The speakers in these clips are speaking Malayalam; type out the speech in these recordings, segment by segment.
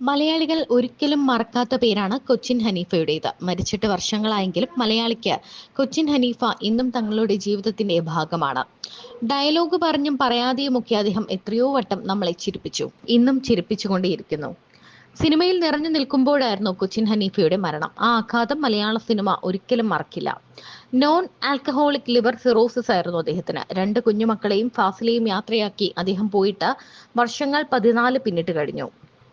മലയാളികൾ ഒരിക്കലും മറക്കാത്ത പേരാണ് കൊച്ചിൻ ഹനീഫയുടേത്. മരിച്ചിട്ട് വർഷങ്ങളായെങ്കിലും മലയാളിക്ക് കൊച്ചിൻ ഹനീഫ ഇന്നും തങ്ങളുടെ ജീവിതത്തിന്റെ ഭാഗമാണ്. ഡയലോഗ് പറഞ്ഞും പറയാതെയുമൊക്കെ അദ്ദേഹം എത്രയോ വട്ടം നമ്മളെ ചിരിപ്പിച്ചു, ഇന്നും ചിരിപ്പിച്ചുകൊണ്ടേയിരിക്കുന്നു. സിനിമയിൽ നിറഞ്ഞു നിൽക്കുമ്പോഴായിരുന്നു കൊച്ചിൻ ഹനീഫയുടെ മരണം. ആ ആഘാതം മലയാള സിനിമ ഒരിക്കലും മറക്കില്ല. നോൺ ആൽക്കഹോളിക് ലിവർ സിറോസിസ് ആയിരുന്നു അദ്ദേഹത്തിന്. 2 കുഞ്ഞുമക്കളെയും ഫാസിലെയും യാത്രയാക്കി അദ്ദേഹം പോയിട്ട് വർഷങ്ങൾ 14 പിന്നിട്ട് കഴിഞ്ഞു.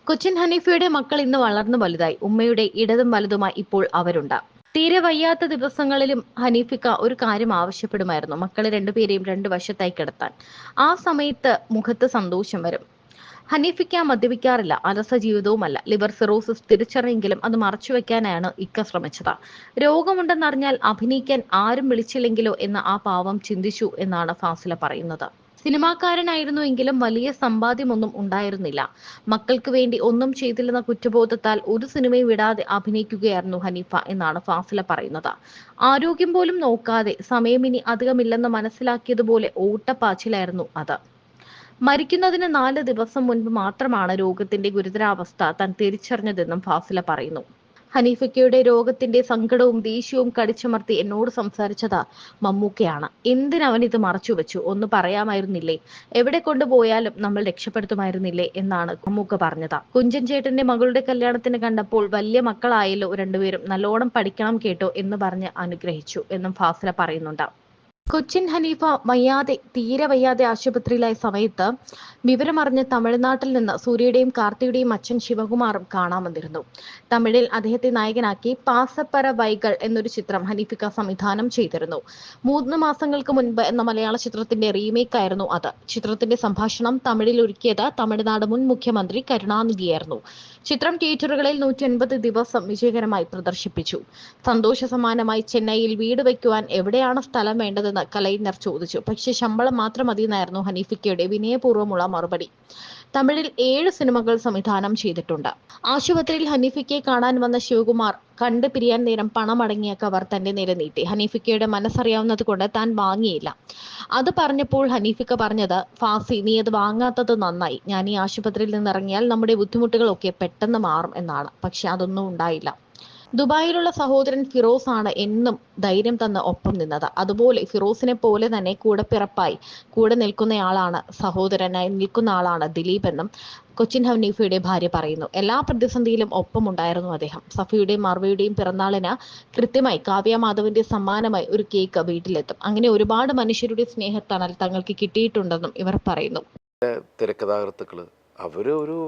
കൊച്ചിൻ ഹനീഫയുടെ മക്കൾ ഇന്ന് വളർന്നു വലുതായി. ഉമ്മയുടെ ഇടതും വലതുമായി ഇപ്പോൾ അവരുണ്ട്. തീരെ വയ്യാത്ത ദിവസങ്ങളിലും ഹനീഫിക്ക ഒരു കാര്യം ആവശ്യപ്പെടുമായിരുന്നു: മക്കളെ രണ്ടുപേരെയും 2 വശത്തായി കിടത്താൻ. ആ സമയത്ത് മുഖത്ത് സന്തോഷം വരും. ഹനീഫിക്ക മദ്യപിക്കാറില്ല, അലസ ജീവിതവുമല്ല. ലിവർ സിറോസിസ് തിരിച്ചറിയെങ്കിലും അത് മറച്ചുവെക്കാനാണ് ഇക്ക ശ്രമിച്ചത്. രോഗമുണ്ടെന്നറിഞ്ഞാൽ അഭിനയിക്കാൻ ആരും വിളിച്ചില്ലെങ്കിലോ എന്ന് ആ പാവം ചിന്തിച്ചു എന്നാണ് ഫാസില പറയുന്നത്. സിനിമാക്കാരനായിരുന്നുവെങ്കിലും വലിയ സമ്പാദ്യമൊന്നും ഉണ്ടായിരുന്നില്ല. മക്കൾക്ക് വേണ്ടി ഒന്നും ചെയ്തില്ലെന്ന കുറ്റബോധത്താൽ ഒരു സിനിമയും വിടാതെ അഭിനയിക്കുകയായിരുന്നു ഹനീഫ എന്നാണ് ഫാസില പറയുന്നത്. ആരോഗ്യം പോലും നോക്കാതെ സമയം ഇനി അധികമില്ലെന്ന് മനസ്സിലാക്കിയതുപോലെ ഓട്ടപ്പാച്ചിലായിരുന്നു അത്. മരിക്കുന്നതിന് 4 ദിവസം മുൻപ് മാത്രമാണ് രോഗത്തിന്റെ ഗുരുതരാവസ്ഥ താൻ തിരിച്ചറിഞ്ഞതെന്നും ഫാസില പറയുന്നു. ഹനീഫയ്ക്കയുടെ രോഗത്തിന്റെ സങ്കടവും ദേഷ്യവും കടിച്ചമർത്തി എന്നോട് സംസാരിച്ചത് മമ്മൂക്കയാണ്. എന്തിനവൻ ഇത് മറച്ചുവെച്ചു? ഒന്ന് പറയാമായിരുന്നില്ലേ? എവിടെ കൊണ്ടുപോയാലും നമ്മൾ രക്ഷപ്പെടുത്തുമായിരുന്നില്ലേ എന്നാണ് മമ്മൂക്ക പറഞ്ഞത്. കുഞ്ചൻ ചേട്ടന്റെ മകളുടെ കല്യാണത്തിന് കണ്ടപ്പോൾ വലിയ മക്കളായല്ലോ രണ്ടുപേരും, നല്ലോണം പഠിക്കണം കേട്ടോ എന്ന് പറഞ്ഞ് അനുഗ്രഹിച്ചു എന്നും ഫാസില പറയുന്നുണ്ട്. കൊച്ചിൻ ഹനീഫ തീരെ വയ്യാതെ ആശുപത്രിയിലായ സമയത്ത് വിവരമറിഞ്ഞ് തമിഴ്നാട്ടിൽ നിന്ന് സൂര്യയുടെയും കാർത്തിയുടെയും അച്ഛൻ ശിവകുമാറും കാണാൻ വന്നിരുന്നു. തമിഴിൽ അദ്ദേഹത്തെ നായകനാക്കി പാസപ്പര വൈകൾ എന്നൊരു ചിത്രം ഹനീഫിക്ക സംവിധാനം ചെയ്തിരുന്നു. 3 മാസങ്ങൾക്ക് മുൻപ് എന്ന മലയാള ചിത്രത്തിന്റെ റീമേക്ക് ആയിരുന്നു അത്. ചിത്രത്തിന്റെ സംഭാഷണം തമിഴിൽ ഒരുക്കിയത് തമിഴ്നാട് മുൻ മുഖ്യമന്ത്രി കരുണാനിധിയായിരുന്നു. ചിത്രം തിയേറ്ററുകളിൽ 180 ദിവസം വിജയകരമായി പ്രദർശിപ്പിച്ചു. സന്തോഷ സമ്മാനമായി ചെന്നൈയിൽ വീട് വയ്ക്കുവാൻ എവിടെയാണ് സ്ഥലം വേണ്ടതെന്ന് കലൈനർ ചോദിച്ചു. പക്ഷേ ശമ്പളം മാത്രം മതിയെന്നായിരുന്നു ഹനീഫിക്കയുടെ വിനയപൂർവ്വമുള്ള മറുപടി. തമിഴിൽ 7 സിനിമകൾ സംവിധാനം ചെയ്തിട്ടുണ്ട്. ആശുപത്രിയിൽ ഹനീഫിക്കയെ കാണാൻ വന്ന ശിവകുമാർ കണ്ട് പിരിയാൻ നേരം പണമടങ്ങിയ കവർ തന്റെ നേരെ നീട്ടി. ഹനീഫിക്കയുടെ മനസ്സറിയാവുന്നത് കൊണ്ട് താൻ വാങ്ങിയില്ല. അത് പറഞ്ഞപ്പോൾ ഹനീഫിക്ക പറഞ്ഞത്: ഫാസി, നീ അത് വാങ്ങാത്തത് നന്നായി. ഞാൻ ഈ ആശുപത്രിയിൽ നിന്നിറങ്ങിയാൽ നമ്മുടെ ബുദ്ധിമുട്ടുകളൊക്കെ പെട്ടെന്ന് മാറും എന്നാണ്. പക്ഷെ അതൊന്നും ഉണ്ടായില്ല. ദുബായിലുള്ള സഹോദരൻ ഫിറോസ് ആണ് എന്നും ധൈര്യം തന്ന് ഒപ്പം നിന്നത്. അതുപോലെ ഫിറോസിനെ പോലെ തന്നെ കൂടപ്പിറപ്പായി കൂടെ നിൽക്കുന്നയാളാണ്, സഹോദരനായി നിൽക്കുന്ന ആളാണ് ദിലീപ് എന്നും കൊച്ചിൻ ഹനീഫയുടെ ഭാര്യ പറയുന്നു. എല്ലാ പ്രതിസന്ധിയിലും ഒപ്പമുണ്ടായിരുന്നു അദ്ദേഹം. സഫിയുടെയും മർവയുടെയും പിറന്നാളിന് കൃത്യമായി കാവ്യ മാധവന്റെ സമ്മാനമായി ഒരു കേക്ക് വീട്ടിലെത്തും. അങ്ങനെ ഒരുപാട് മനുഷ്യരുടെ സ്നേഹത്തണൽ തങ്ങൾക്ക് കിട്ടിയിട്ടുണ്ടെന്നും ഇവർ പറയുന്നു. തിരക്കഥാകൃത്തുക്കള് അവര് ഒരു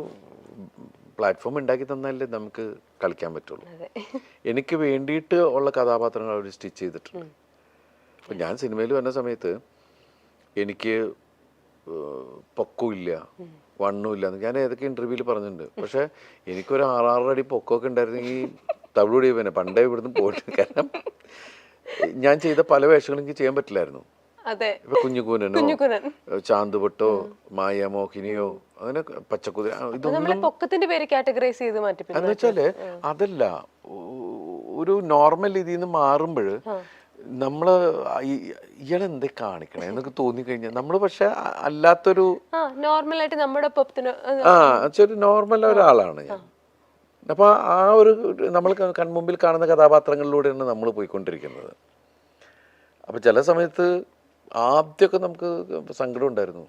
പ്ലാറ്റ്ഫോം ഉണ്ടാക്കി തന്നാലേ നമുക്ക് കളിക്കാൻ പറ്റുള്ളൂ. എനിക്ക് വേണ്ടിയിട്ട് ഉള്ള കഥാപാത്രങ്ങൾ അവർ സ്റ്റിച്ച് ചെയ്തിട്ടുണ്ട്. അപ്പം ഞാൻ സിനിമയിൽ വന്ന സമയത്ത് എനിക്ക് പൊക്കമില്ല, വണ്ണമില്ല. ഞാൻ ഏതൊക്കെ ഇൻ്റർവ്യൂവിൽ പറഞ്ഞിട്ടുണ്ട്. പക്ഷേ എനിക്കൊരു 6-6 അടി പൊക്കമൊക്കെ ഉണ്ടായിരുന്നെങ്കിൽ തവിടുപൊടി പിന്നെ പണ്ടേ ഇവിടുന്ന് പോയിട്ട്. കാരണം ഞാൻ ചെയ്ത പല വേഷങ്ങളും എനിക്ക് ചെയ്യാൻ പറ്റില്ലായിരുന്നു. ഇപ്പൊ കുഞ്ഞുകൂനനോ ചാന്തുപൊട്ടോ മായാമോഹിനിയോ അങ്ങനെ പച്ചക്കുതിര, എന്ന് വെച്ചാല് അതല്ല, ഒരു നോർമൽ ഇതിൽ നിന്ന് മാറുമ്പോൾ നമ്മള് ഇയാളെന്തേ കാണിക്കണേ എന്നൊക്കെ തോന്നിക്കഴിഞ്ഞാൽ നമ്മള് പക്ഷെ അല്ലാത്തൊരു നോർമലായിട്ട് നമ്മുടെ നോർമൽ ഒരാളാണ് ഞാൻ. അപ്പൊ ആ ഒരു നമ്മൾ കൺമുമ്പിൽ കാണുന്ന കഥാപാത്രങ്ങളിലൂടെയാണ് നമ്മൾ പോയിക്കൊണ്ടിരിക്കുന്നത്. അപ്പൊ ചില സമയത്ത് ആദ്യമൊക്കെ നമുക്ക് സങ്കടം ഉണ്ടായിരുന്നു.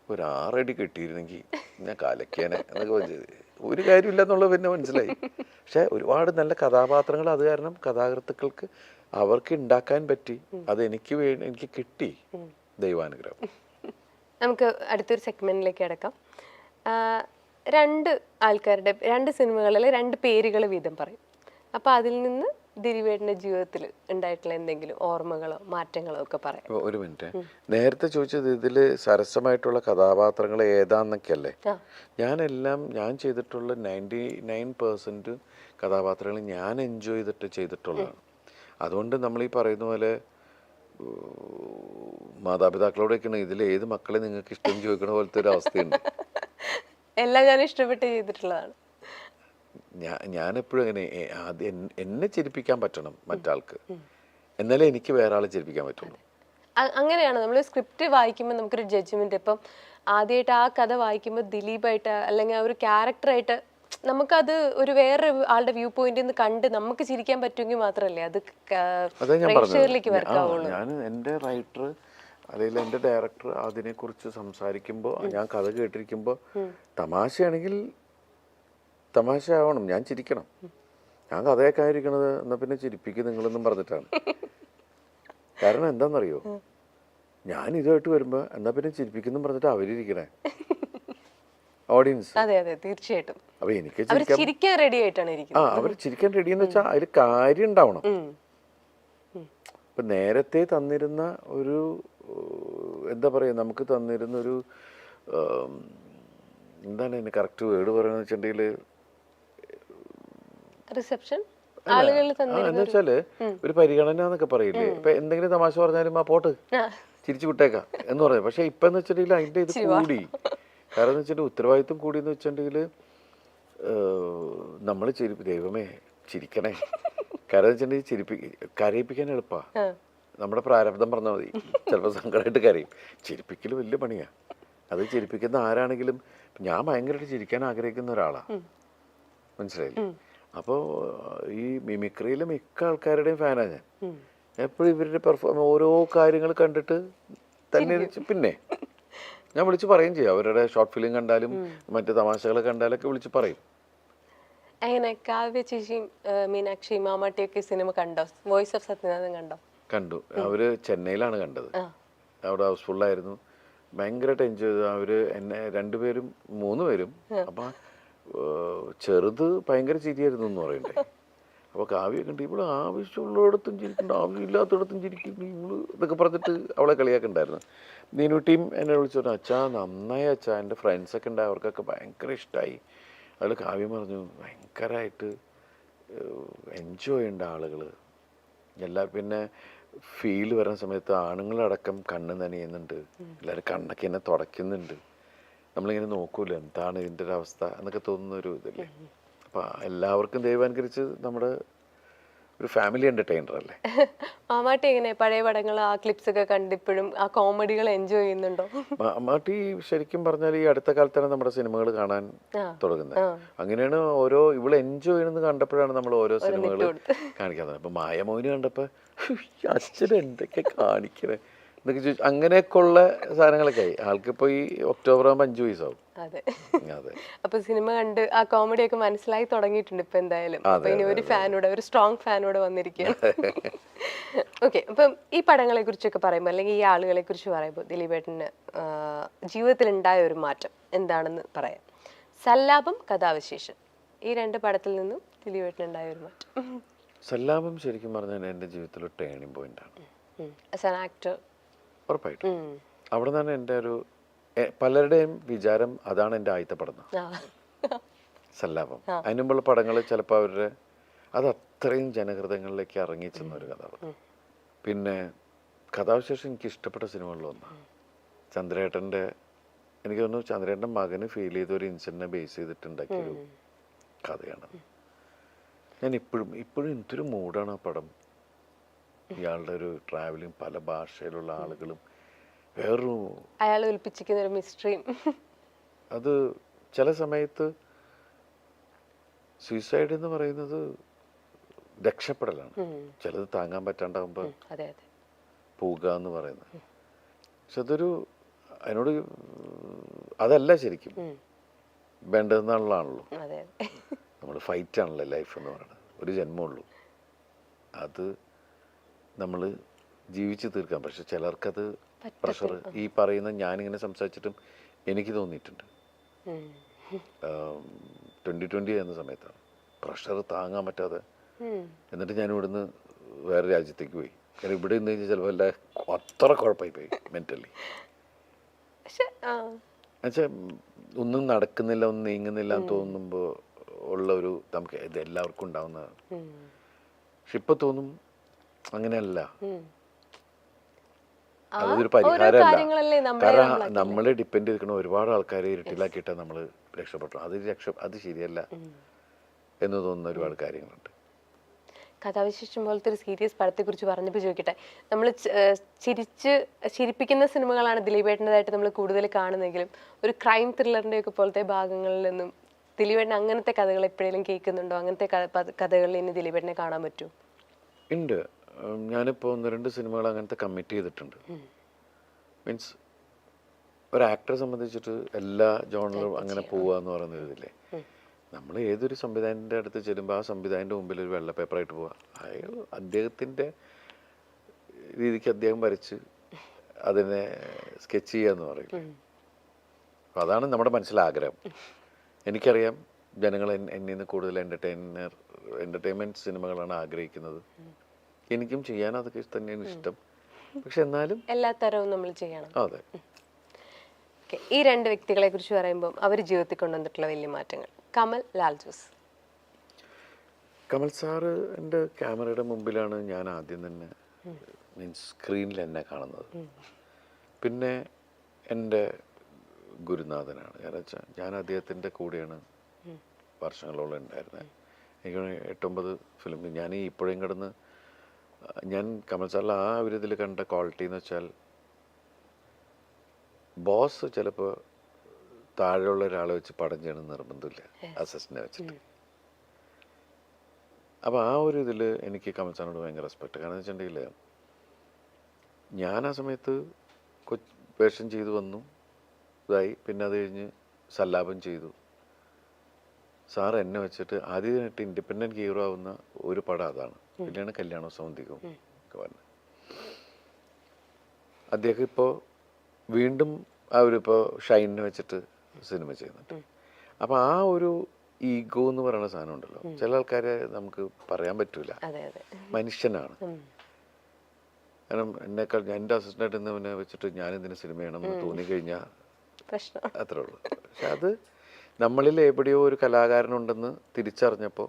ഒരു 6 അടി കിട്ടിയിരുന്നെങ്കിൽ ഞാൻ കാലക്കേനെ എന്നൊക്കെ പറഞ്ഞത് ഒരു കാര്യമില്ല എന്നുള്ളത് പിന്നെ മനസ്സിലായി. പക്ഷെ ഒരുപാട് നല്ല കഥാപാത്രങ്ങൾ അത് കാരണം കഥാകൃത്തുക്കൾക്ക് അവർക്ക് ഉണ്ടാക്കാൻ പറ്റി. അത് എനിക്ക് കിട്ടി, ദൈവാനുഗ്രഹം. നമുക്ക് അടുത്തൊരു സെഗ്മെന്റിലേക്ക് കിടക്കാം. 2 ആൾക്കാരുടെ 2 സിനിമകളിലെ 2 പേരുകൾ വീതം പറയും. അപ്പൊ അതിൽ നിന്ന് ദിലീപേട്ടന്റെ ജീവിതത്തിൽ ഉണ്ടായിട്ടുള്ള എന്തെങ്കിലും ഓർമ്മകളോ മാറ്റങ്ങളോ ഒക്കെ പറയാം. ഒരു മിനിറ്റ്, നേരത്തെ ചോദിച്ചത് ഇതില് സരസമായിട്ടുള്ള കഥാപാത്രങ്ങൾ ഏതാന്നൊക്കെ അല്ലേ? ഞാൻ ചെയ്തിട്ടുള്ള 99% കഥാപാത്രങ്ങൾ ഞാൻ എൻജോയ് ചെയ്തിട്ടുള്ളതാണ്. അതുകൊണ്ട് നമ്മൾ ഈ പറയുന്ന പോലെ മാതാപിതാക്കളോടൊക്കെയാണ് ഇതിൽ ഏത് മക്കളെ നിങ്ങൾക്ക് ഇഷ്ടം ചോദിക്കണ പോലത്തെ ഒരു അവസ്ഥയുണ്ട്. എല്ലാം ഞാൻ ഇഷ്ടപ്പെട്ട് ചെയ്തിട്ടുള്ളതാണ്. ഞാൻ എപ്പോഴും അങ്ങനെ എന്നെ ചിരിപ്പിക്കാൻ പറ്റണം മറ്റാൾക്ക്, എന്നാലേ എനിക്ക് വേറെ ആളെ ചിരിപ്പിക്കാൻ പറ്റുള്ളൂ. അങ്ങനെയാണ് നമ്മൾ സ്ക്രിപ്റ്റ് വായിക്കുമ്പോൾ നമുക്കൊരു ജഡ്ജ്മെന്റ്. ഇപ്പം ആദ്യമായിട്ട് ആ കഥ വായിക്കുമ്പോൾ ദിലീപായിട്ട് അല്ലെങ്കിൽ ആ ഒരു ക്യാരക്ടറായിട്ട് നമുക്കത് ഒരു വേറെ ആളുടെ വ്യൂ പോയിന്റിൽ നിന്ന് കണ്ട് നമുക്ക് ചിരിക്കാൻ പറ്റുമെങ്കിൽ മാത്രമല്ലേ അത് അതാ ഞാൻ പ്രേക്ഷകരിലേക്ക് പറഞ്ഞത്. വർക്കാവുള്ളൂ. ഞാൻ എൻ്റെ റൈറ്റർ അല്ലെങ്കിൽ എൻ്റെ ഡയറക്ടർ അതിനെക്കുറിച്ച് സംസാരിക്കുമ്പോൾ ഞാൻ കഥ കേട്ടിരിക്കുമ്പോൾ തമാശയാണെങ്കിൽ തമാശ ആവണം, ഞാൻ ചിരിക്കണം. ഞാൻ കഥയൊക്കെ ആയിരിക്കണത് എന്നാൽ പിന്നെ ചിരിപ്പിക്കും നിങ്ങളെന്നും പറഞ്ഞിട്ടാണ്. കാരണം എന്താണെന്നറിയോ, ഞാൻ ഇതുമായിട്ട് വരുമ്പോൾ എന്നാൽ പിന്നെ ചിരിപ്പിക്കുന്നു പറഞ്ഞിട്ട് അവരിയ്ക്കണേ ഓഡിയൻസ്. അതെ അതെ തീർച്ചയായിട്ടും. അപ്പൊ എനിക്ക് ചിരിക്കാൻ റെഡി ആയിട്ടാണ് ഇരിക്കുന്നത്. അവർ ചിരിക്കാൻ റെഡി എന്ന് വെച്ചാൽ അതിൽ കാര്യം ഉണ്ടാവണം. ഇപ്പൊ നേരത്തെ തന്നിരുന്ന ഒരു എന്താ പറയുക, നമുക്ക് തന്നിരുന്ന ഒരു എന്താണ് അതിന് കറക്റ്റ് വേർഡ് പറയുന്നത് വെച്ചിട്ടുണ്ടെങ്കിൽ റിസപ്ഷൻ ആളുകൾ എന്ന് വെച്ചാല് ഒരു പരിഗണന എന്നൊക്കെ പറയില്ലേ. ഇപ്പൊ എന്തെങ്കിലും തമാശ പറഞ്ഞാലും ആ പോട്ട് ചിരിച്ചു വിട്ടേക്കാം എന്ന് പറയാം. പക്ഷെ ഇപ്പൊ എന്ന് വെച്ചിട്ടുണ്ടെങ്കിൽ അതിന്റെ ഇത് കൂടി. കാരണം എന്ന് വെച്ചിട്ടുണ്ടെങ്കിൽ ഉത്തരവാദിത്വം കൂടി എന്ന് വെച്ചിട്ടുണ്ടെങ്കിൽ നമ്മൾ ദൈവമേ ചിരിക്കണേ. കാരണം എന്ന് വെച്ചിട്ടുണ്ടെങ്കിൽ കരയിപ്പിക്കാൻ എളുപ്പാ. നമ്മുടെ പ്രാരബ്ധം പറഞ്ഞാൽ മതി, ചിലപ്പോൾ സങ്കടമായിട്ട് കരയും. ചിരിപ്പിക്കൽ വലിയ പണിയാ. അത് ചിരിപ്പിക്കുന്ന ആരാണെങ്കിലും ഞാൻ ഭയങ്കരമായിട്ട് ചിരിക്കാൻ ആഗ്രഹിക്കുന്ന ഒരാളാ, മനസ്സിലായില്ലേ. അപ്പോൾ ഈ മിമിക്രിയിലെ മിക്ക ആൾക്കാരുടെയും ഫാനാണ് ഞാൻ. എപ്പോഴും ഇവരുടെ ഓരോ കാര്യങ്ങൾ കണ്ടിട്ട് തന്നെ പിന്നെ ഞാൻ വിളിച്ച് പറയും ചെയ്യും. അവരുടെ ഷോർട്ട് ഫിലിം കണ്ടാലും മറ്റു തമാശകൾ കണ്ടാലൊക്കെ വിളിച്ച് പറയും. എങ്ങനെ കാവ്യ ചേച്ചിയും മീനാക്ഷി മാമാട്ടിയൊക്കെ സിനിമ കണ്ടോ? വോയിസ് ഓഫ് സത്യനാഥൻ കണ്ടോ? കണ്ടു. അവര് ചെന്നൈയിലാണ് കണ്ടത്. അവിടെ ഹൗസ്ഫുള്ളായിരുന്നു. ഭയങ്കരമായിട്ട് എൻജോയ് ചെയ്തു. അവര് എന്നെ രണ്ടുപേരും 3 പേരും. അപ്പൊ ചെറുത് ഭയങ്കര ചിരിയായിരുന്നു എന്ന് പറയണ്ടേ. അപ്പൊ കാവ്യ കണ്ട് ഇവിടെ ആവശ്യമുള്ളിടത്തും ചിരിക്കുന്നുണ്ട്, ആവശ്യമില്ലാത്തടത്തും ചിരിക്കുന്നു ഇവള് എന്നൊക്കെ പറഞ്ഞിട്ട് അവളെ കളിയാക്കുണ്ടായിരുന്നു. നീനുട്ടിയും എന്നെ വിളിച്ചു പറഞ്ഞു, അച്ഛാ നന്നായി അച്ഛാ, എൻ്റെ ഫ്രണ്ട്സൊക്കെ ഉണ്ട്, അവർക്കൊക്കെ ഭയങ്കര ഇഷ്ടമായി. അതിൽ കാവ്യം പറഞ്ഞു ഭയങ്കരമായിട്ട് എൻജോയ് ചെയ്യേണ്ട ആളുകൾ എല്ലാ. പിന്നെ ഫീൽ വരുന്ന സമയത്ത് ആണുങ്ങളടക്കം കണ്ണ് നനയുന്നുണ്ട്, എല്ലാവരും കണ്ണൊക്കെ എന്നെ തുടയ്ക്കുന്നുണ്ട്. നമ്മളിങ്ങനെ നോക്കൂല എന്താണ് ഇതിൻ്റെ ഒരു അവസ്ഥ എന്നൊക്കെ തോന്നുന്ന ഒരു ഇതല്ലേ. അപ്പം എല്ലാവർക്കും ദൈവാനുകരിച്ച് നമ്മുടെ ഒരു ഫാമിലി എൻ്റർടൈനർ അല്ലേ. മാമാട്ടി എങ്ങനെ പഴയ പടങ്ങൾ ആ ക്ലിപ്സ് ഒക്കെ കണ്ടിപ്പോഴും ആ കോമഡികൾ എൻജോയ് ചെയ്യുന്നുണ്ടോ? മാമാട്ടി ശരിക്കും പറഞ്ഞാൽ ഈ അടുത്ത കാലത്താണ് നമ്മുടെ സിനിമകൾ കാണാൻ തുടങ്ങുന്നത്. അങ്ങനെയാണ് ഓരോ ഇവള് എൻജോയ് ചെയ്യുന്നത് കണ്ടപ്പോഴാണ് നമ്മൾ ഓരോ സിനിമകൾ കാണിക്കുന്നത്. അപ്പൊ മായമോഹിനി കണ്ടപ്പോ അച്ഛൻ എന്തൊക്കെ കാണിക്കണേ എന്നൊക്കെ ചോദിച്ചു. അങ്ങനെയൊക്കെ ഉള്ള സാധനങ്ങളൊക്കെ ആയി. ആൾക്കിപ്പോ ഈ ഒക്ടോബർ ആകുമ്പോൾ 5 വയസ്സാവും. അതെ അതെ. അപ്പൊ സിനിമ കണ്ട് ആ കോമഡി ഒക്കെ മനസ്സിലായി തുടങ്ങിയിട്ടുണ്ട് ഇപ്പൊ എന്തായാലും. അപ്പൊ ഇനി ഒരു ഫാനോട്, ഒരു സ്ട്രോങ് ഫാനോട് വന്നിരിക്കുകയാണ്. ഓക്കെ, അപ്പം ഈ പടങ്ങളെ കുറിച്ചൊക്കെ പറയുമ്പോൾ അല്ലെങ്കിൽ ഈ ആളുകളെ കുറിച്ച് പറയുമ്പോൾ ദിലീപേട്ടന് ജീവിതത്തിൽ ഉണ്ടായ ഒരു മാറ്റം എന്താണെന്ന് പറയാം. സല്ലാപം, കഥാവിശേഷൻ, ഈ 2 പടത്തിൽ നിന്നും ദിലീപേട്ടന് ഉണ്ടായ ഒരു മാറ്റം. സല്ലാപം ശരിക്കും പറഞ്ഞാൽ എൻ്റെ ജീവിതത്തിൽ ഒരു ടേണിംഗ് പോയിന്റ് ആണ്. ആസ് ആൻ ആക്ടർ ഉറപ്പായിട്ടും അവിടെ നിന്നാണ് എൻ്റെ ഒരു പലരുടെയും വിചാരം അതാണ് എൻ്റെ ആദ്യത്തെ പടം സല്ലാപം. അതിന് മുമ്പുള്ള പടങ്ങൾ ചിലപ്പോൾ അവരുടെ അത് അത്രയും ജനഹൃദയങ്ങളിലേക്ക് ഇറങ്ങിച്ചെന്ന ഒരു കഥ. പിന്നെ കഥാവിശേഷം എനിക്ക് ഇഷ്ടപ്പെട്ട സിനിമകളിലൊന്നാണ് ചന്ദ്രേട്ടൻ്റെ. എനിക്ക് തോന്നുന്നു ചന്ദ്രേട്ടൻ്റെ മകന് ഫീൽ ചെയ്ത ഒരു ഇൻസിഡൻറ്റിനെ ബേസ് ചെയ്തിട്ടുണ്ടാക്കിയൊരു കഥയാണ്. ഞാൻ ഇപ്പോഴും എന്തൊരു മൂഡാണ് ആ പടം. ഇയാളുടെ ഒരു ട്രാവലിങ്, പല ഭാഷയിലുള്ള ആളുകളും, വേറൊരു അയാൾ ഒളിപ്പിച്ചിരിക്കുന്ന ഒരു മിസ്റ്ററിയും. അത് ചില സമയത്ത് സൂയിസൈഡ് എന്ന് പറയുന്നത് രക്ഷപ്പെടലാണ്. ചിലത് താങ്ങാൻ പറ്റാണ്ടാവുമ്പോൾ പോവുക എന്ന് പറയുന്നത്. പക്ഷെ അതൊരു അതിനോട് അതല്ല ശരിക്കും വേണ്ടതെന്നുള്ളതാണല്ലോ. നമ്മൾ ഫൈറ്റാണല്ലോ ലൈഫ് എന്ന് പറയുന്നത്. ഒരു ജന്മമുള്ളൂ, അത് നമ്മൾ ജീവിച്ച് തീർക്കാം. പക്ഷെ ചിലർക്കത് പ്രഷർ, ഈ പറയുന്ന ഞാനിങ്ങനെ സംസാരിച്ചിട്ടും എനിക്ക് തോന്നിയിട്ടുണ്ട് 2020 എന്ന സമയത്താണ് പ്രഷർ താങ്ങാൻ പറ്റാതെ. എന്നിട്ട് ഞാൻ ഇവിടുന്ന് വേറെ രാജ്യത്തേക്ക് പോയി. കാരണം ഇവിടെ നിന്ന് കഴിഞ്ഞാൽ ചിലപ്പോൾ അല്ല അത്ര കുഴപ്പമായി പോയി മെൻ്റലി. എന്നുവെച്ചാൽ ഒന്നും നടക്കുന്നില്ല, ഒന്നും നീങ്ങുന്നില്ല എന്ന് തോന്നുമ്പോൾ ഉള്ള ഒരു നമുക്ക് ഇത് എല്ലാവർക്കും ഉണ്ടാവുന്നതാണ്. പക്ഷെ ഇപ്പം തോന്നും അങ്ങനെയല്ല, അതൊരു പരിഹാരമല്ല. കാരണം നമ്മളെ ഡിപ്പെൻഡ് ചെയ്തിരിക്കുന്ന ഒരുപാട് ആൾക്കാരെ ഇരുട്ടിലാക്കിയിട്ടാണ് നമ്മൾ രക്ഷപ്പെട്ടു. അത് ശരിയല്ല എന്ന് തോന്നുന്ന ഒരുപാട് കാര്യങ്ങളുണ്ട്. കഥാവിശേഷം പോലത്തെ ഒരു സീരിയസ് പടത്തെ കുറിച്ച് പറഞ്ഞപ്പോൾ ചോദിക്കട്ടെ, നമ്മൾ ചിരിപ്പിക്കുന്ന സിനിമകളാണ് ദിലീപേട്ടൻ്റെതായിട്ട് നമ്മൾ കൂടുതൽ കാണുന്നെങ്കിലും ഒരു ക്രൈം ത്രില്ലറിൻ്റെ ഒക്കെ പോലത്തെ ഭാഗങ്ങളിൽ നിന്നും ദിലീപേട്ടൻ അങ്ങനത്തെ കഥകൾ എപ്പോഴെങ്കിലും കേൾക്കുന്നുണ്ടോ? അങ്ങനത്തെ കഥകളിൽ ഇനി ദിലീപേട്ടനെ കാണാൻ പറ്റുമോ? ഉണ്ട്. ഞാനിപ്പോൾ 1-2 സിനിമകൾ അങ്ങനത്തെ കമ്മിറ്റ് ചെയ്തിട്ടുണ്ട്. മീൻസ് ഒരു ആക്ടറെ സംബന്ധിച്ചിട്ട് എല്ലാ ജോണറും അങ്ങനെ പോവുക എന്ന് പറയുന്ന ഇതില്ലേ, നമ്മൾ ഏതൊരു സംവിധായകൻ്റെ അടുത്ത് ചെല്ലുമ്പോൾ ആ സംവിധായകൻ്റെ മുമ്പിൽ ഒരു വെള്ള പേപ്പറായിട്ട് പോവുക. അയാൾ അദ്ദേഹത്തിൻ്റെ രീതിക്ക് അദ്ദേഹം വരച്ച് അതിനെ സ്കെച്ച് ചെയ്യുക എന്ന് പറയും. അപ്പോൾ അതാണ് നമ്മുടെ മനസ്സിലാഗ്രഹം. എനിക്കറിയാം ജനങ്ങൾ എന്നിൽ നിന്ന് കൂടുതൽ എൻ്റർടൈൻമെൻറ്റ് സിനിമകളാണ് ആഗ്രഹിക്കുന്നത്. എനിക്കും ചെയ്യാൻ അതൊക്കെ തന്നെയാണ് ഇഷ്ടം. പക്ഷെ എന്നാലും എല്ലാ തരവും നമ്മൾ ചെയ്യണം. അതെ. ഈ 2 വ്യക്തികളെ കുറിച്ച് പറയുമ്പോൾ അവർ ജീവിതത്തിൽ കൊണ്ടുവന്നിട്ടുള്ള വലിയ മാറ്റങ്ങൾ. കമൽ, ലാൽ ജോസ്. കമൽ സാറ് എൻ്റെ ക്യാമറയുടെ മുമ്പിലാണ് ഞാൻ ആദ്യം തന്നെ മീൻസ് സ്ക്രീനിൽ എന്നെ കാണുന്നത്. പിന്നെ എൻ്റെ ഗുരുനാഥനാണ്. കാരണം വെച്ചാൽ ഞാൻ അദ്ദേഹത്തിൻ്റെ കൂടെയാണ് വർഷങ്ങളോളം ഉണ്ടായിരുന്നത്. എനിക്ക് 8-9 ഫിലിം ഞാൻ ഇപ്പോഴും കിടന്ന് ഞാൻ കമൽ സാറിൽ ആ ഒരു ഇതിൽ കണ്ട ക്വാളിറ്റി എന്ന് വെച്ചാൽ, ബോസ് ചിലപ്പോൾ താഴെയുള്ള ഒരാളെ വെച്ച് പടം ചെയ്യണം നിർബന്ധമില്ല, അസിസ്റ്റന്റിനെ വെച്ചിട്ട്. അപ്പോൾ ആ ഒരു ഇതിൽ എനിക്ക് കമൽ സാറിനോട് ഭയങ്കര റെസ്പെക്ട്. കാരണം എന്ന് വെച്ചിട്ടുണ്ടെങ്കിൽ ഞാൻ ആ സമയത്ത് വേഷം ചെയ്തു വന്നു ഇതായി. പിന്നെ അത് കഴിഞ്ഞ് സല്ലാപം ചെയ്തു. സാർ എന്നെ വെച്ചിട്ട് ആദ്യമായിട്ട് ഇൻഡിപെൻഡൻറ്റ് ഹീറോ ആവുന്ന ഒരു പടം അതാണ്. പിന്നെയാണ് കല്യാണോത്സവം ദിക്കും ഒക്കെ പറഞ്ഞത്. അദ്ദേഹം ഇപ്പോൾ വീണ്ടും അവരിപ്പോൾ ഷൈനിനെ വെച്ചിട്ട് സിനിമ ചെയ്യുന്നുണ്ട്. അപ്പോൾ ആ ഒരു ഈഗോ എന്ന് പറയുന്ന സാധനം ഉണ്ടല്ലോ, ചില ആൾക്കാരെ നമുക്ക് പറയാൻ പറ്റൂല. മനുഷ്യനാണ്. കാരണം എന്നെക്കാൾ എൻ്റെ അസിസ്റ്റൻ്റായിട്ട് ഇന്നവനെ വെച്ചിട്ട് ഞാനിതിന് സിനിമ ചെയ്യണമെന്ന് തോന്നിക്കഴിഞ്ഞാൽ അത്രേ ഉള്ളൂ. പക്ഷെ അത് നമ്മളിൽ എവിടെയോ ഒരു കലാകാരനുണ്ടെന്ന് തിരിച്ചറിഞ്ഞപ്പോൾ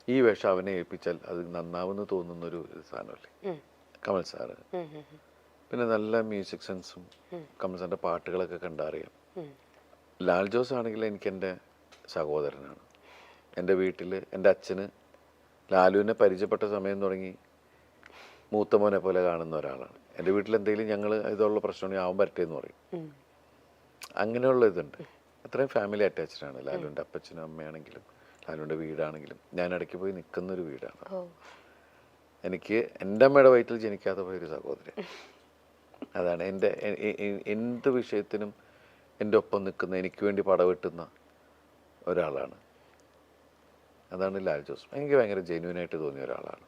ഈ വേഷം അവനെ ഏൽപ്പിച്ചാൽ അത് നന്നാവെന്ന് തോന്നുന്നൊരു സാധനമല്ലേ കമൽ സാറ്. പിന്നെ നല്ല മ്യൂസിക് സെൻസും കമൽ സാറിൻ്റെ പാട്ടുകളൊക്കെ കണ്ടറിയാം. ലാൽ ജോസ് ആണെങ്കിൽ എനിക്ക് എൻ്റെ സഹോദരനാണ്. എൻ്റെ വീട്ടിൽ എൻ്റെ അച്ഛന് ലാലുവിനെ പരിചയപ്പെട്ട സമയം തുടങ്ങി മൂത്ത മോനെ പോലെ കാണുന്ന ഒരാളാണ്. എൻ്റെ വീട്ടിൽ എന്തെങ്കിലും ഞങ്ങൾ ഇതുള്ള പ്രശ്നമാണെങ്കിൽ ആവും വരട്ടെ എന്ന് പറയും. അങ്ങനെയുള്ള ഇതുണ്ട്. അത്രയും ഫാമിലി അറ്റാച്ച്ഡ് ആണ്. ലാലുവിൻ്റെ അപ്പച്ചനും അമ്മയാണെങ്കിലും ലാലുവിൻ്റെ വീടാണെങ്കിലും ഞാൻ ഇടയ്ക്ക് പോയി നിൽക്കുന്നൊരു വീടാണ്. എനിക്ക് എൻ്റെ അമ്മയുടെ വയറ്റിൽ ജനിക്കാതെ പോയൊരു സഹോദരൻ. അതാണ് എൻ്റെ എന്ത് വിഷയത്തിനും എൻ്റെ ഒപ്പം നിൽക്കുന്ന, എനിക്ക് വേണ്ടി പടവെട്ടുന്ന ഒരാളാണ്. അതാണ് ലാൽ ജോസ്. എനിക്ക് ഭയങ്കര ജെന്യൂനായിട്ട് തോന്നിയ ഒരാളാണ്.